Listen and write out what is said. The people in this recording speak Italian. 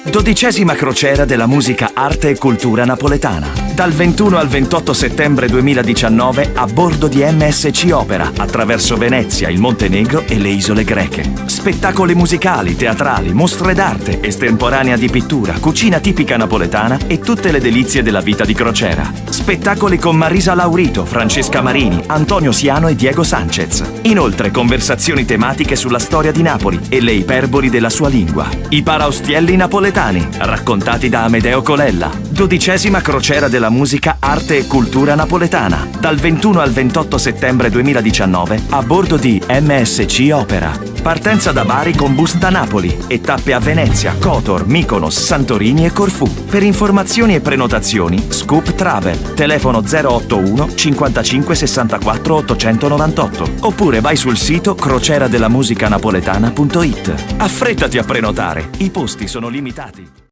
12ª crociera della musica, arte e cultura napoletana. Dal 21 al 28 settembre 2019 a bordo di MSC Opera, attraverso Venezia, il Montenegro e le isole greche. Spettacoli musicali, teatrali, mostre d'arte, estemporanea di pittura, cucina tipica napoletana e tutte le delizie della vita di crociera. Spettacoli con Marisa Laurito, Francesca Marini, Antonio Siano e Diego Sanchez. Inoltre conversazioni tematiche sulla storia di Napoli e le iperboli della sua lingua. I paraostielli napoletani, raccontati da Amedeo Colella. 12ª crociera della musica, arte e cultura napoletana. Dal 21 al 28 settembre 2019 a bordo di MSC Opera. Partenza da Bari con busta Napoli e tappe a Venezia, Kotor, Mykonos, Santorini e Corfù. Per informazioni e prenotazioni, Scoop Travel, telefono 081 55 64 898 oppure vai sul sito croceradellamusicanapoletana.it. Affrettati a prenotare, i posti sono limitati.